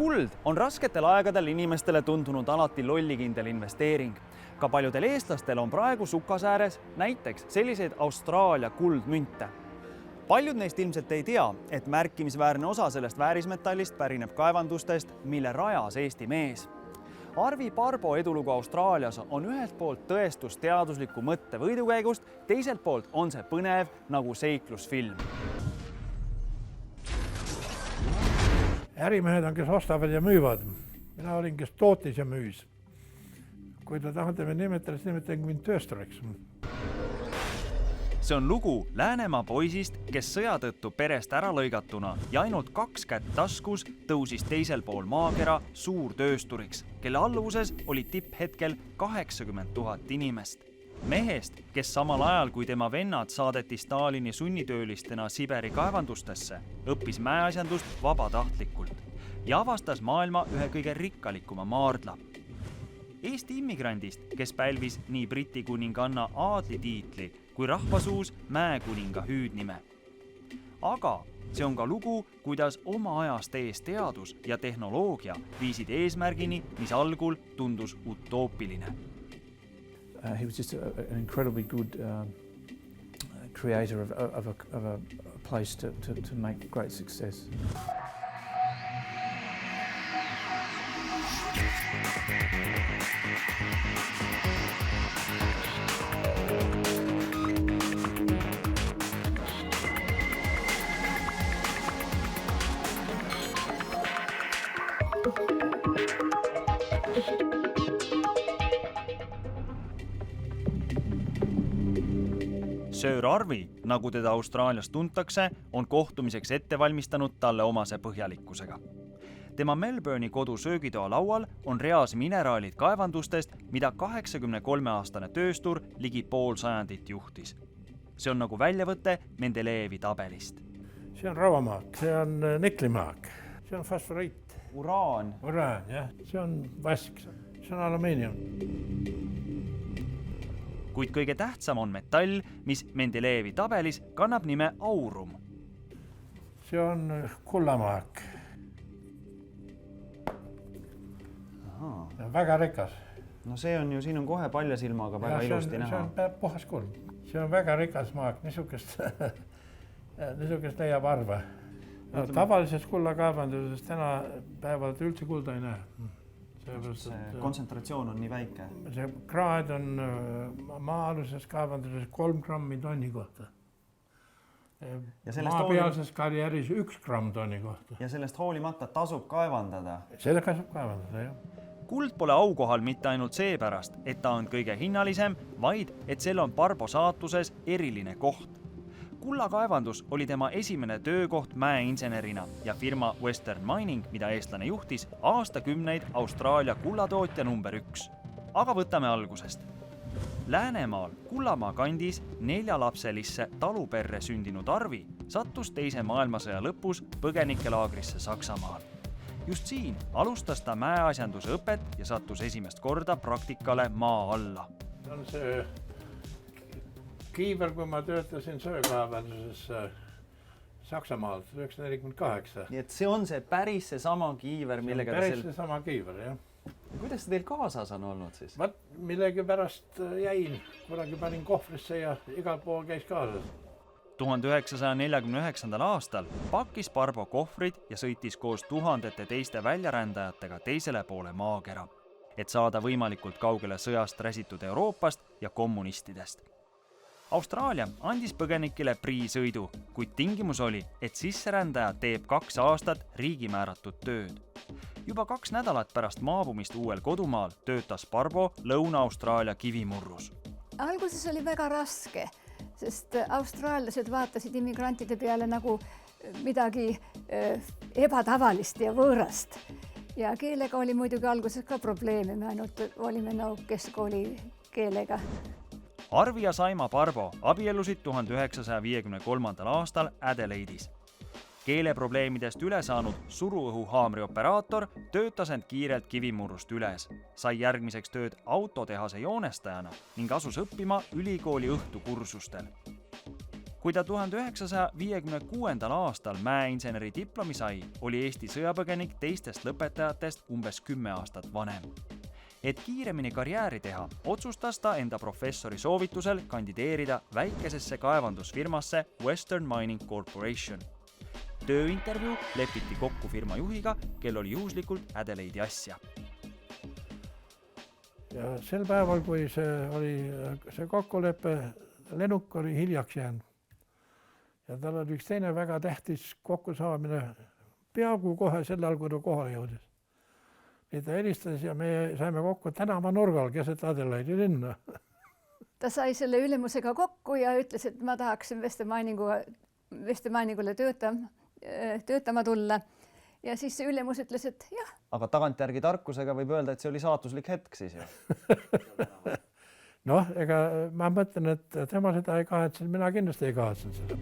Kuld on rasketel aegadel inimestele tundunud alati lollikindel investeering. Ka paljudel eestlastel on praegu sukas ääres näiteks selliseid Austraalia kuldmünte. Paljud neist ilmselt ei tea, et märkimisväärne osa sellest väärismetallist pärineb kaevandustest, mille rajas Eesti mees. Arvi Parbo edulugu Austraalias on ühelt poolt tõestus teadusliku mõtte võidukäigust, teiselt poolt on see põnev nagu seiklusfilm. Ärimehed on, kes ostavad ja müüvad. Mina olin, kes tootis ja müüs. Kui te tahate me nimetada, siis nimetage mind tööstoriks. See on lugu Läänemaa poisist, kes sõja tõttu perest ära lõigatuna ja ainult 2 kätt taskus tõusis teisel pool maakera suurtöösturiks, kelle alluvuses oli tipphetkel 80 000 inimest. Mehest, kes samal ajal, kui tema vennad saadeti Stalini sunnitöölistena Siberi kaevandustesse, õppis mäeasjandust vabatahtlikult ja avastas maailma ühe kõige rikkalikuma maardla. Eesti immigrandist, kes pälvis nii Briti kuninganna aadlitiitli kui rahvasuus mäekuninga hüüdnime. Aga see on ka lugu, kuidas oma ajast ees teadus ja tehnoloogia viisid eesmärgini, mis algul tundus utoopiline. He was just an incredibly good creator of a place to make great success. Sir Arvi, nagu teda Austraalias tuntakse, on kohtumiseks ette valmistanud talle omase põhjalikkusega. Tema Melbourne'i kodu söögitoa laual on reas mineraalid kaevandustest, mida 83-aastane tööstur ligi pool sajandit juhtis. See on nagu väljavõte Mendelejevi tabelist. See on rauamaak, see on niklimaak, see on fosforiit. Uraan, jah. See on vask, see on alumiinium. Kuid kõige tähtsam on metall, mis Mendelejevi tabelis kannab nime aurum. See on kullamaak. Väga rikas. No see on ju, siin on kohe palja silmaga väga ilusti näha. See on puhas kuld. See on väga rikas maak, niisugust leiab arva. Tavalises kullakaevanduses täna päevalt üldse kulda ei näe. Kontsentratsioon on nii väike. See kraad on maa-aluses kaevanduses 3 grammi tonni kohta. Maapealses karjääris 1 gramm tonni kohta. Ja sellest hoolimata tasub kaevandada? Seda tasub kaevandada, jah. Kuld pole aukohal mitte ainult seepärast, et ta on kõige hinnalisem, vaid et sel on Parbo saatuses eriline koht. Kullakaevandus oli tema esimene töökoht mäeinsenerina ja firma Western Mining, mida eestlane juhtis, aastakümneid Austraalia kullatootja number 1. Aga võtame algusest. Läänemaal Kullamaa kandis 4-lapselisse taluperre sündinud Arvi sattus teise maailmasõja lõpus põgenikelaagrisse Saksamaal. Just siin alustas ta mäeasjanduse õpet ja sattus esimest korda praktikale maa alla. See on see kiiver, kui ma töötasin söökaevanduses Saksamaal 1948. Nii et see on see päris seesama kiiver, millega päris seesama kiiver, jah. Kuidas see teil kaasas on olnud siis? Millegi pärast jäin, kunagi panin kohvrisse ja igal pool käis kaasas. 1949. aastal pakkis Parbo kohvrid ja sõitis koos tuhandete teiste väljarändajatega teisele poole maakera, et saada võimalikult kaugele sõjast räsitud Euroopast ja kommunistidest. Austraalia andis põgenikile priisõidu, kuid tingimus oli, et sisserändaja teeb 2 aastat riigi määratud tööd. Juba 2 nädalat pärast maabumist uuel kodumaal töötas Parbo Lõuna-Austraalia kivimurrus. Alguses oli väga raske, sest austraallased vaatasid immigrantide peale nagu midagi ebatavalist ja võõrast. Ja keelega oli muidugi alguses ka probleeme, me ainult olime keskkooli keelega. Arvi ja Saima Parbo abielusid 1953. aastal Adelaide'is. Keeleprobleemidest üle saanud suruõhuhaamri operaator töötas end kiirelt kivimurrust üles, sai järgmiseks tööd autotehase joonestajana ning asus õppima ülikooli õhtukursustel. Kui ta 1956. aastal mäeinseneri diplomi sai, oli Eesti sõjapõgenik teistest lõpetajatest umbes 10 aastat vanem. Et kiiremini karjääri teha, otsustas ta enda professori soovitusel kandideerida väikesesse kaevandusfirmasse Western Mining Corporation. Tööintervjuu lepiti kokku firma juhiga, kel oli juhuslikult Adelaide'i asja. Ja sel päeval, kui see kokkulepe, lennuk oli hiljaks jäänud. Ja tal oli üks teine väga tähtis kokkusaamine peaaegu kohe sel ajal, kui ta kohale jõudis. Nii ta helistas ja me saime kokku tänava nurgal keset Adelaide'i linna. Ta sai selle ülemusega kokku ja ütles, et ma tahaksin Western Miningule töötama tulla. Ja siis see ülemus ütles, et jah. Aga tagantjärgi tarkusega võib öelda, et see oli saatuslik hetk siis ju. Noh, ega ma mõtlen, et tema seda ei kahetsen, mina kindlasti ei kahetsen seda.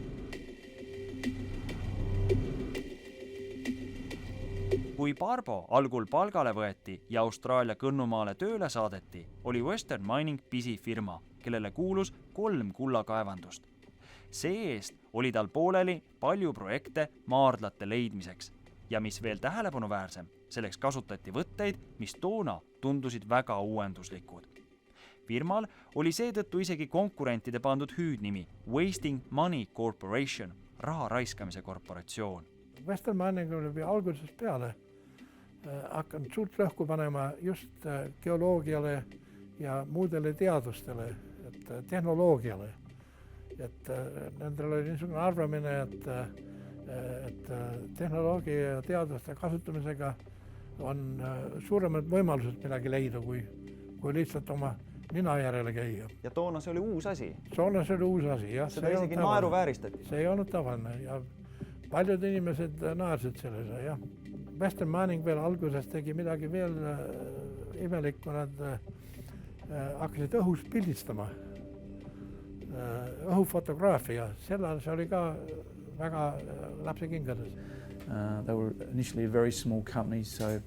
Kui Barbo algul palgale võeti ja Austraalia Kõnnumaale tööle saadeti, oli Western Mining pisifirma, kellele kuulus 3 kullakaevandust. See-eest oli tal pooleli palju projekte maardlate leidmiseks ja mis veel tähelepanuväärsem, selleks kasutati võtteid, mis toona tundusid väga uuenduslikud. Firmal oli seetõttu isegi konkurentide pandud hüüdnimi Wasting Money Corporation, raha raiskamise korporatsioon. Western Mining oli algusest peale hakanud suurt rõhku panema just geoloogiale ja muudele teadustele, tehnoloogiale. Et nendel oli niisugune arvamine, et tehnoloogia ja teaduste kasutamisega on suuremad võimalused midagi leida, kui lihtsalt oma nina järele käia. Ja toona see oli uus asi. Toona see oli uus asi, jah. Seda isegi naeru vääristati. See ei olnud tavaline ja paljud inimesed naersid sellele, jah. Western Mining veel alguses tegi midagi veel imelik, kui nad hakkasid õhus pildistama. Õhufotograafia, sellal see oli ka väga lapse kingades. They were initially a very small company, so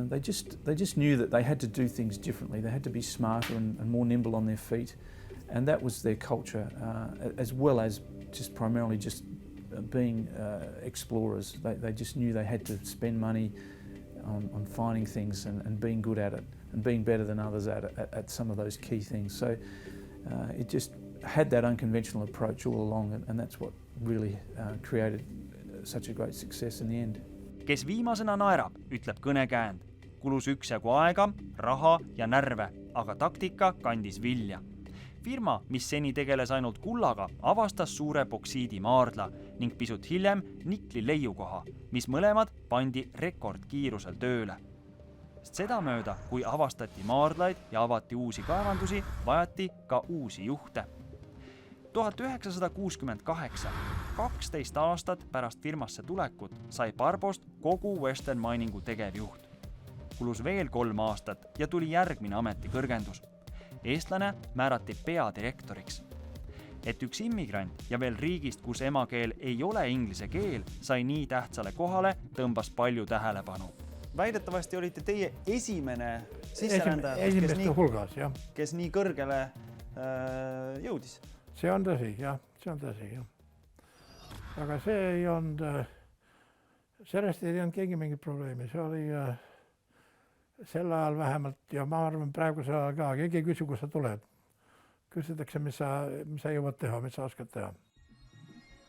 they just knew that they had to do things differently. They had to be smarter and more nimble on their feet, and that was their culture, as well as just primarily just being explorers. They just knew they had to spend money on finding things and being good at it and being better than others at some of those key things. So it just had that unconventional approach all along, and that's what really created such a great success in the end. Kes viimasena naerab, ütleb kõnekäänd. Kulus üksjagu aega, raha ja närve, aga taktika kandis vilja. Firma, mis seni tegeles ainult kullaga, avastas suure boksiidi maardla ning pisut hiljem nikli leiukoha, mis mõlemad pandi rekordkiirusel tööle. Seda mööda, kui avastati maardlaid ja avati uusi kaevandusi, vajati ka uusi juhte. 1968, 12 aastat pärast firmasse tulekut, sai Barbost kogu Western Miningu tegevjuht. Kulus veel 3 aastat ja tuli järgmine ametikõrgendus. Eestlane määrati peadirektoriks. Et üks immigrant ja veel riigist, kus emakeel ei ole inglise keel, sai nii tähtsale kohale, tõmbas palju tähelepanu. Väidetavasti olite teie esimene sisserändaja, kes nii kõrgele jõudis. See on tõsi, jah. See on tõsi, jah. Aga see ei olnud, sellest ei olnud keegi mingit probleemi. See oli sel ajal vähemalt ja ma arvan praegu sel ajal ka. Keegi ei küsi, kus sa tuled. Küsitakse, mis sa jõuad teha, mis sa oskad teha.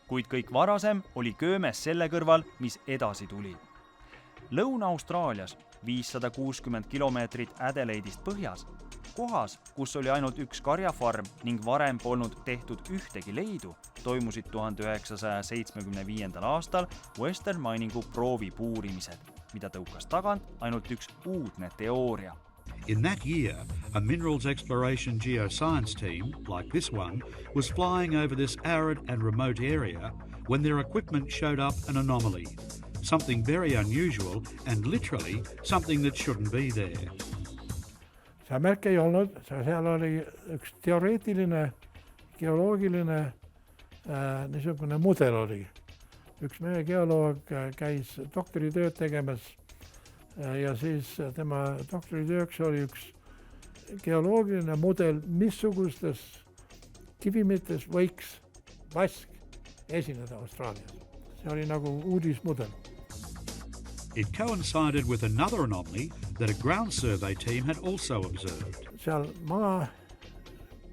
Kuid kõik varasem oli köömes selle kõrval, mis edasi tuli. Lõuna-Austraalias 560 kilomeetrit Adelaide'ist põhjas, kohas, kus oli ainult üks karjafarm ning varem polnud tehtud ühtegi leidu, toimusid 1975. aastal Western Miningu proovipuurimised, mida tõukas tagant ainult üks uudne teooria. In that year, a minerals exploration geoscience team, like this one, was flying over this arid and remote area when their equipment showed up an anomaly, something very unusual and literally something that shouldn't be there. See märk ei olnud, seal oli üks teoreetiline, geoloogiline niisugune mudel oli. Üks meie geoloog käis doktoritööd tegemas ja siis tema doktoritööks oli üks geoloogiline mudel, missugustes kivimites võiks vask esineda Austraalias. See oli nagu uudismudel. It coincided with another anomaly that a ground survey team had also observed. Seal maa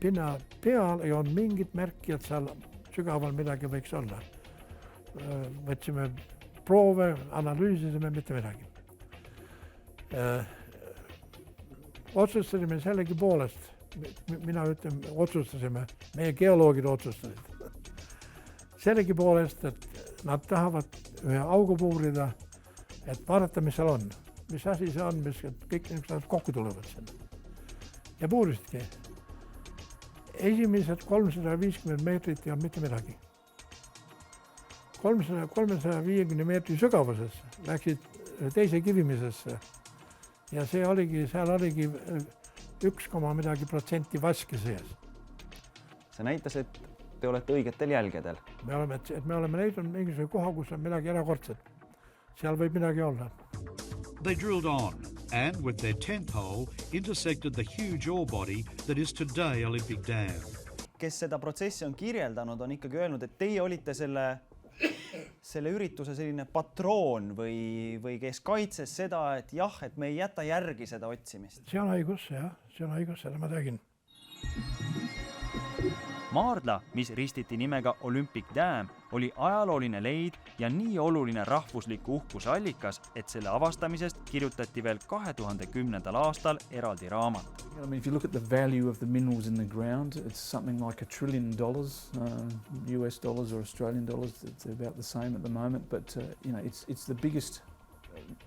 pinna peal ei olnud mingit märki, et seal sügaval midagi võiks olla. Võtsime proove, analüüsisime mitte midagi. Otsustasime sellegi poolest, mina ütlen, otsustasime, meie geoloogid otsustasid. Sellegi poolest, et nad tahavad ühe augu puurida, et vaadata, mis seal on. Mis asi see on, mis kõik niisugused kokku tulevad sinna. Ja puurisidki. Esimesed 350 meetrit ei olnud mitte midagi. 350 meetri sügavuses läksid teise kivimisesse ja see oligi, seal oligi 1,% vaski sees. See näitas, et te olete õigetel jälgedel. Me oleme leidnud mingisuguse koha, kus on midagi erakordset. Seal võib midagi olla. They drilled on and, with their 10th hole, intersected the huge ore body that is today Olympic Dam. Kes seda protsessi on kirjeldanud, on ikkagi öelnud, et teie olite selle ürituse selline patroon või kes kaitses seda, et jah, et me ei jäta järgi seda otsimist. See on õigus, jah. See on õigus, seda ma tegin. Maardla, mis ristiti nimega Olympic Dam, oli ajalooline leid ja nii oluline rahvusliku uhkuse allikas, et selle avastamisest kirjutati veel 2010. aastal eraldi raamat. I mean, if you look at the value of the minerals in the ground, it's something like $1 trillion, US dollars or Australian dollars. It's about the same at the moment, but you know, it's the biggest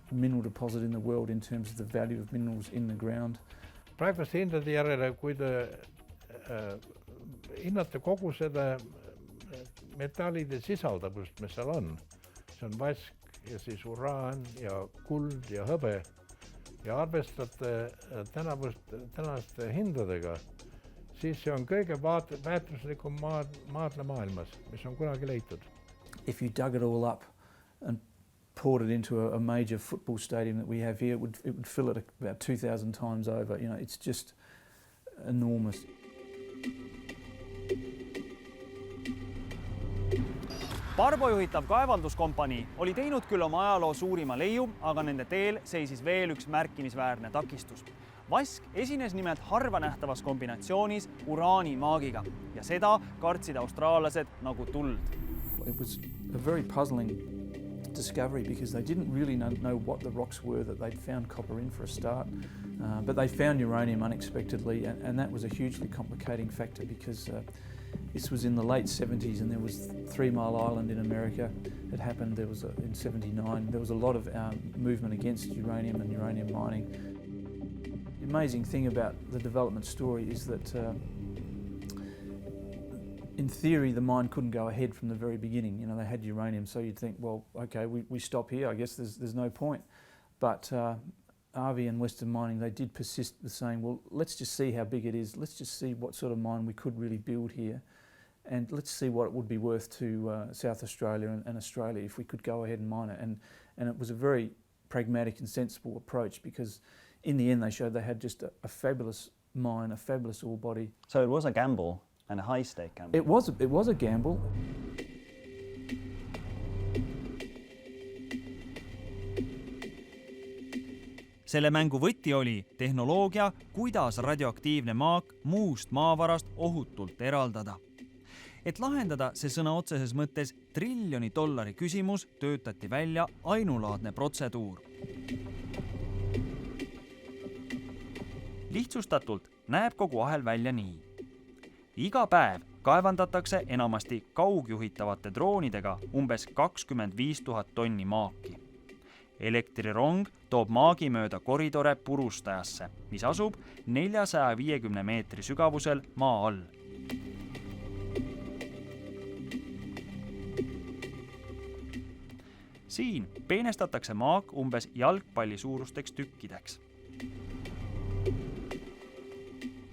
mineral deposit in the world in terms of the value of minerals in the ground. Praeguste hindade järele, kui te hinnata kogu seda metallide sisaldavust, mis seal on. See on vask ja siis uraan ja kuld ja hõbe. Ja arvestate tänaste hindadega, siis see on kõige väärtuslikum maadla maailmas, mis on kunagi leitud. If you dug it all up and poured it into a major football stadium that we have here, it would fill it about 2,000 times over. You know, it's just enormous. Barbo juhitav kaevanduskompanii oli teinud küll oma ajaloo suurima leiu, aga nende teel seisis veel üks märkimisväärne takistus. Vask esines nimelt harva nähtavas kombinatsioonis uraani maagiga ja seda kartsid austraallased nagu tuld. It was a very puzzling discovery because they didn't really know what the rocks were that they'd found copper in for a start, but they found uranium unexpectedly, and that was a hugely complicating factor because this was in the late 70s and there was 3 Mile Island in America. It happened, there was in 79. There was a lot of movement against uranium and uranium mining. The amazing thing about the development story is that in theory the mine couldn't go ahead from the very beginning. You know, they had uranium, so you'd think, well, okay, we stop here. I guess there's no point. But RV and Western Mining, they did persist with saying, well, let's just see how big it is. Let's just see what sort of mine we could really build here. And let's see what it would be worth to South Australia and Australia if we could go ahead and mine it. And it was a very pragmatic and sensible approach because in the end they showed they had just a fabulous mine, a fabulous ore body. So it was a gamble and a high-stake gamble. It was a gamble. Selle mängu võti oli tehnoloogia, kuidas radioaktiivne maak muust maavarast ohutult eraldada. Et lahendada see sõna otseses mõttes $1 triljoni küsimus, töötati välja ainulaadne protseduur. Lihtsustatult näeb kogu ahel välja nii. Iga päev kaevandatakse enamasti kaugjuhitavate droonidega umbes 25 000 tonni maaki. Elektrirong toob maagi mööda koridore purustajasse, mis asub 450 meetri sügavusel maa all. Siin peenestatakse maak umbes jalgpalli suurusteks tükkideks.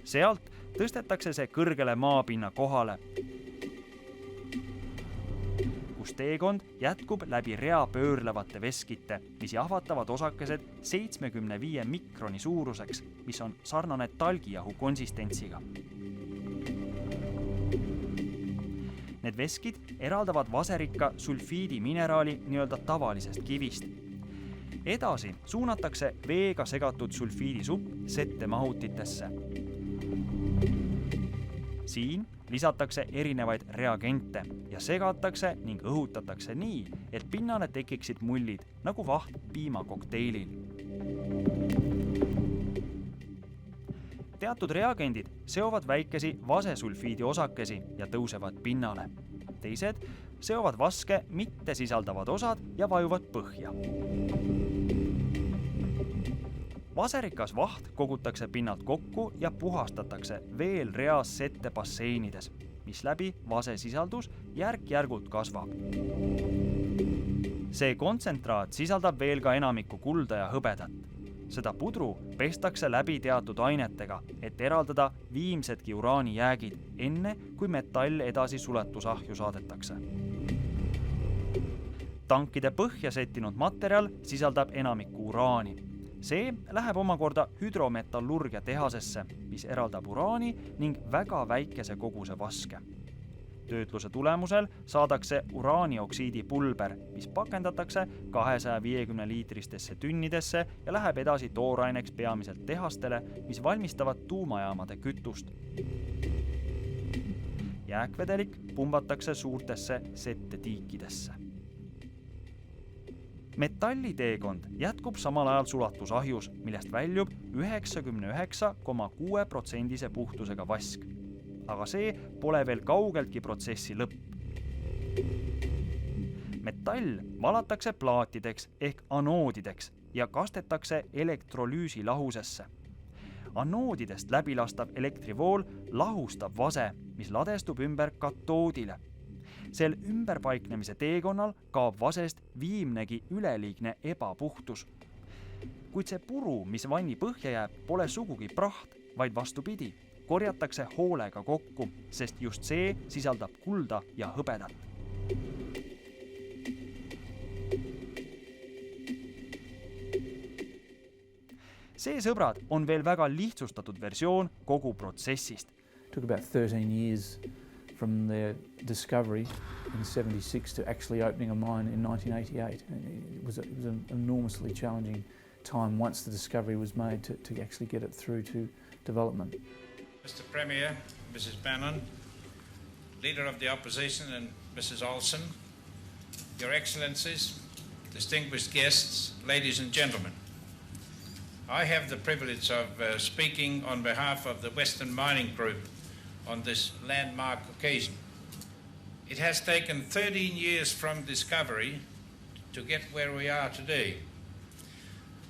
Sealt tõstetakse see kõrgele maapinna kohale, kus teekond jätkub läbi rea pöörlevate veskite, mis jahvatavad osakesed 75 mikroni suuruseks, mis on sarnane talgijahu konsistentsiga. Need veskid eraldavad vaserikka sulfiidimineraali nii-öelda tavalisest kivist. Edasi suunatakse veega segatud sulfiidisupp settemahutitesse. Siin lisatakse erinevaid reagente ja segatakse ning õhutatakse nii, et pinnale tekiksid mullid nagu vaht piimakokteilil. Teatud reagendid seovad väikesi vasesulfiidi osakesi ja tõusevad pinnale. Teised seovad vaske mitte sisaldavad osad ja vajuvad põhja. Vaserikas vaht kogutakse pinnalt kokku ja puhastatakse veel reas sette basseinides, mis läbi vasesisaldus järk-järgult kasvab. See kontsentraat sisaldab veel ka enamikku kulda ja hõbedat. Seda pudru pestakse läbi teatud ainetega, et eraldada viimsedki uraanijäägid enne, kui metall edasi suletusahju saadetakse. Tankide põhja settinud materjal sisaldab enamikku uraani. See läheb omakorda hüdrometallurgia tehasesse, mis eraldab uraani ning väga väikese koguse vaske. Töötluse tulemusel saadakse uraanioksiidi pulber, mis pakendatakse 250 liitristesse tünnidesse ja läheb edasi tooraineks peamiselt tehastele, mis valmistavad tuumajaamade kütust. Jääkvedelik pumbatakse suurtesse settetiikidesse. Metalliteekond jätkub samal ajal sulatusahjus, millest väljub 99,6% puhtusega vask. Aga see pole veel kaugeltki protsessi lõpp. Metall valatakse plaatideks ehk anoodideks ja kastetakse elektrolüüsi lahusesse. Anoodidest läbilastav elektrivool lahustab vase, mis ladestub ümber katoodile. Sel ümberpaiknemise teekonnal kaob vasest viimnegi üleliigne ebapuhtus. Kuid see puru, mis vanni põhja jääb, pole sugugi praht, vaid vastupidi. Korjatakse hoolega kokku, sest just see sisaldab kulda ja hõbedat. See, sõbrad, on veel väga lihtsustatud versioon kogu protsessist. It took about 13 years from their discovery in 76 to actually opening a mine in 1988. It was an enormously challenging time once the discovery was made to actually get it through to development. Mr. Premier, Mrs. Bannon, Leader of the Opposition and Mrs. Olsen, Your Excellencies, distinguished guests, ladies and gentlemen. I have the privilege of speaking on behalf of the Western Mining Group on this landmark occasion. It has taken 13 years from discovery to get where we are today.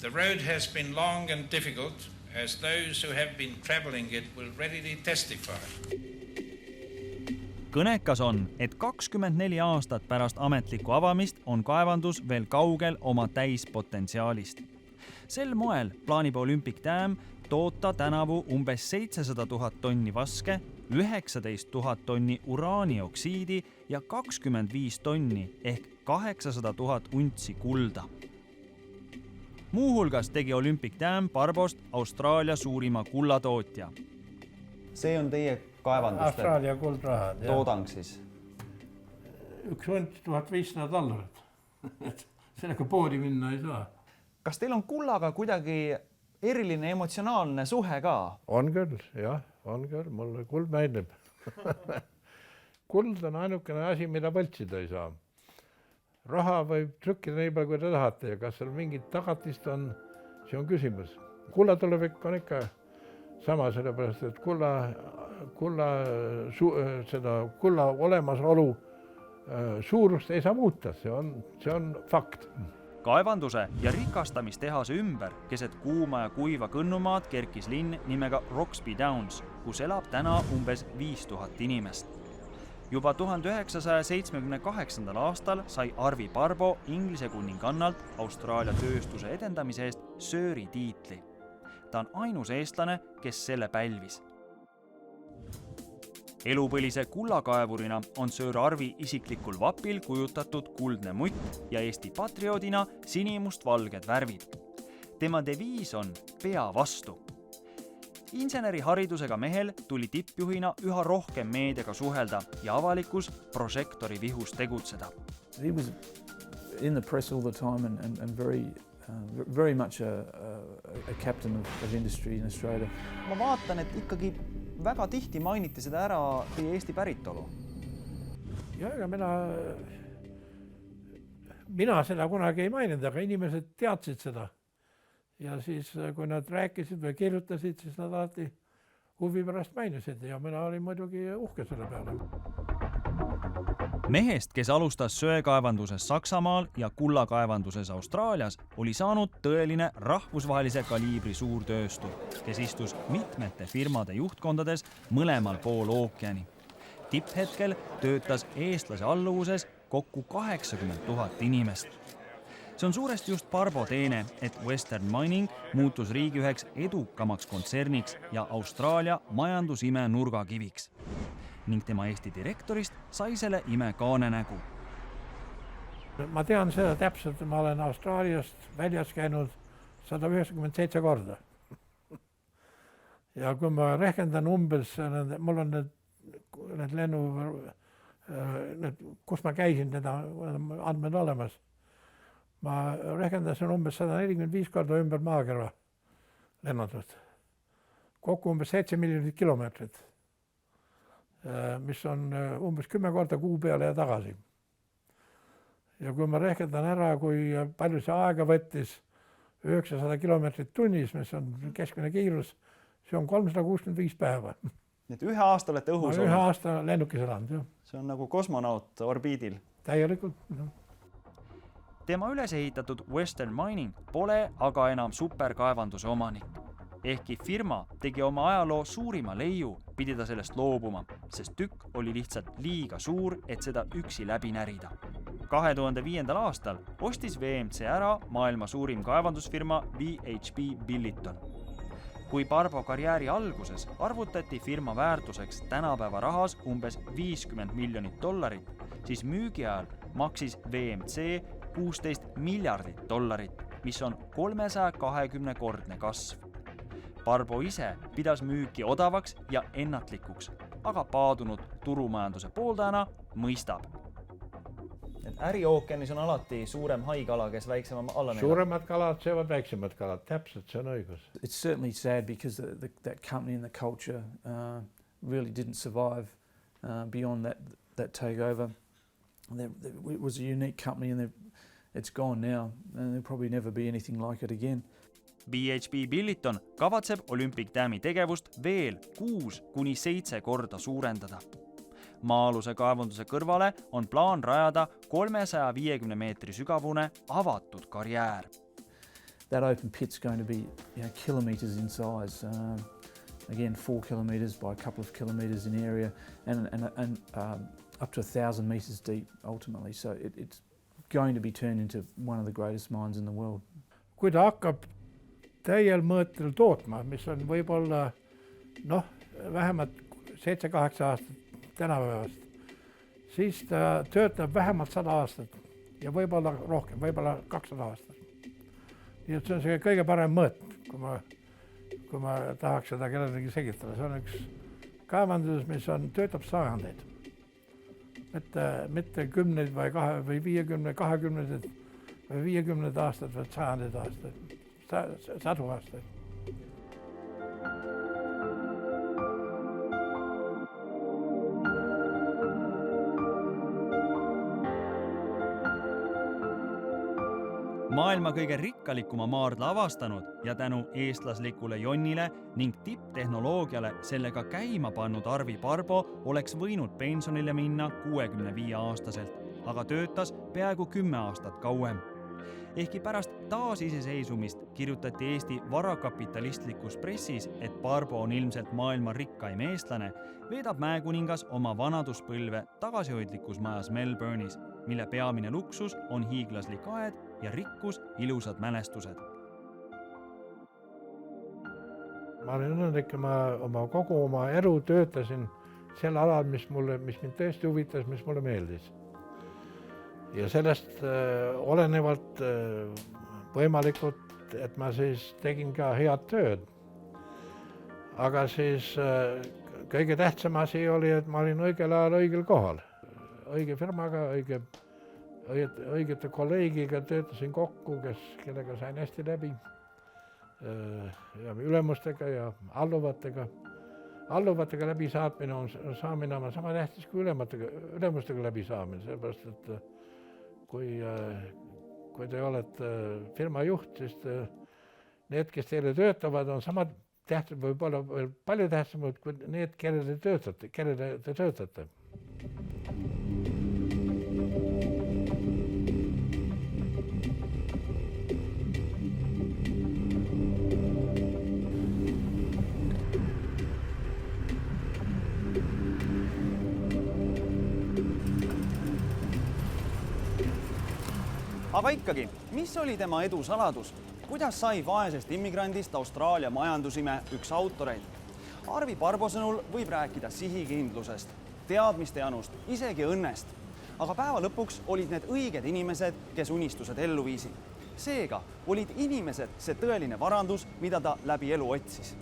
The road has been long and difficult, as those who have been traveling it will readily testify. Kõnekas on, et 24 aastat pärast ametlikku avamist on kaevandus veel kaugel oma täispotentsiaalist. Sel moel plaanib Olympic Dam toota tänavu umbes 700 000 tonni vaske, 19 000 tonni uraanioksiidi ja 25 tonni ehk 800 000 untsi kulda. Muuhulgas tegi Olympic Dam Barbost Austraalia suurima kullatootja. See on teie kaevanduste Austraalia kuldrahad. toodang siis? Üks unt $1500. Sellega poodi minna ei saa. Kas teil on kullaga kuidagi eriline emotsionaalne suhe ka? On küll, jah, on küll. Mulle kuld meeldib. Kuld on ainukene asi, mida võltsida ei saa. Raha võib trükkida nii palju, kui te tahate ja kas seal mingit tagatist on, see on küsimus. Kulla tulevik on ikka sama, sellepärast, et kulla olemasolu suurust ei saa muuta, see on fakt. Kaevanduse ja rikastamistehase ümber keset kuuma ja kuiva kõnnumaad kerkis linn nimega Roxby Downs, kus elab täna umbes 5000 inimest. Juba 1978. aastal sai Arvi Barbo Inglise kuningannalt Austraalia tööstuse edendamise eest Sööri tiitli. Ta on ainus eestlane, kes selle pälvis. Elupõlise kullakaevurina on Söör Arvi isiklikul vapil kujutatud kuldne mutt ja Eesti patrioodina sinimust-valged värvid. Tema deviis on pea vastu. Inseneriharidusega mehel tuli tippjuhina üha rohkem meediaga suhelda ja avalikkus prožektori vihus tegutseda. He was in the press all the time and very much a captain of industry in Australia. ma vaatan, et ikkagi väga tihti mainiti seda ära teie Eesti päritolu. ja ega mina seda kunagi ei maininud, aga inimesed teadsid seda. Ja siis, kui nad rääkisid või kirjutasid, siis nad alati huvi pärast mainisid ja mina olin muidugi uhke selle peale. Mehest, kes alustas söekaevanduses Saksamaal ja kullakaevanduses Austraalias, oli saanud tõeline rahvusvahelise kaliibri suurtööstur, kes istus mitmete firmade juhtkondades mõlemal pool ookeani. Tipphetkel töötas eestlase alluvuses kokku 80 000 inimest. See on suuresti just Parbo teene, et Western Mining muutus riigi üheks edukamaks kontserniks ja Austraalia majandusime nurgakiviks. Ning tema Eesti direktorist sai selle ime kaanenägu. Ma tean seda täpselt, ma olen Austraaliast väljas käinud 197 korda. Ja kui ma rehkendan umbes, mul on need lennu, kus ma käisin, need andmed olemas. Ma rehkendasin umbes 145 korda ümber maakera lennutust. Kokku umbes 7 miljonit kilomeetrit, mis on umbes 10 korda kuu peale ja tagasi. Ja kui ma rehkendan ära, kui palju see aega võttis, 900 kilomeetrit tunnis, mis on keskmine kiirus, see on 365 päeva. Nii et ühe aasta olete õhus olnud? Ühe aasta lennukis elanud, jah. See on nagu kosmonaut orbiidil. Täielikult. Tema üles ehitatud Western Mining pole aga enam superkaevanduse omanik. Ehkki firma tegi oma ajaloo suurima leiu, pidi ta sellest loobuma, sest tükk oli lihtsalt liiga suur, et seda üksi läbi närida. 2005. aastal ostis VMC ära maailma suurim kaevandusfirma VHB Billiton. Kui Parbo karjääri alguses arvutati firma väärtuseks tänapäeva rahas umbes $50 miljonit, siis müügi ajal maksis VMC $16 miljardit, mis on 320-kordne kasv. Parbo ise pidas müüki odavaks ja ennatlikuks, aga paadunud turumajanduse pooldajana mõistab. Äriookeanis on alati suurem haikala, kes väiksema alla neelab. Suuremad kalad söövad väiksemad kalad, täpselt, see on õigus. It's certainly sad because that company and the culture really didn't survive beyond that takeover. It was a unique company and it's gone now and there'll probably never be anything like it again. VHB Billiton kavatseb Olympic Dami tegevust veel 6-7 korda suurendada. Maa-aluse kaevanduse kõrvale on plaan rajada 350 meetri sügavune avatud karjäär. That open pit's going to be kilometers in size. Again, 4 kilometers by a couple of kilometers in area and up to 1,000 meters deep ultimately. So it's going to be turned into one of the greatest mines in the world. Kui ta hakkab täiel mõõtel tootma, mis on võib-olla vähemalt 7-8 aastat tänapäevast, siis ta töötab vähemalt 100 aastat ja võib-olla rohkem, võib-olla 200 aastat. Nii et see on see kõige parem mõõt, kui ma tahaks seda kellelegi selgitada. See on üks kaevandus, mis töötab sajandeid. Mitte 10 või 50, 20 või 50 aastat, vaid sajandeid aastaid, sadu aastaid. Maailma kõige rikkalikuma maardla avastanud ja tänu eestlaslikule Jonnile ning tipptehnoloogiale sellega käima pannud Arvi Parbo oleks võinud pensionile minna 65-aastaselt, aga töötas peaaegu 10 aastat kauem. Ehkki pärast taasiseseisumist kirjutati Eesti varakapitalistlikus pressis, et Parbo on ilmselt maailma rikkaim eestlane, veedab mäekuningas oma vanaduspõlve tagasihoidlikus majas Melbourne'is, mille peamine luksus on hiiglaslik aed ja rikkus ilusad mälestused. Ma olen õnnelik, ma kogu oma elu töötasin sel alal, mis mind tõesti huvitas, mis mulle meeldis. Ja sellest olenevalt võimalikult, et ma siis tegin ka head tööd. aga siis kõige tähtsam asi oli, et ma olin õigel ajal õigel kohal. Õige firmaga, õigete kolleegiga töötasin kokku, kellega sain hästi läbi. Ja ülemustega ja alluvatega. Alluvatega läbi saamine on sama tähtis kui ülemustega läbi saamine, sellepärast, et kui te olete firma juht, siis need, kes teile töötavad, on sama tähtsad, võib-olla veel palju tähtsamad kui need, kellele te töötate. Aga ikkagi, mis oli tema edu saladus? Kuidas sai vaesest immigrandist Austraalia majandusime üks autoreid? Arvi Parbo sõnul võib rääkida sihikindlusest, teadmiste janust, isegi õnnest. Aga päeva lõpuks olid need õiged inimesed, kes unistused ellu viisid. Seega olid inimesed see tõeline varandus, mida ta läbi elu otsis.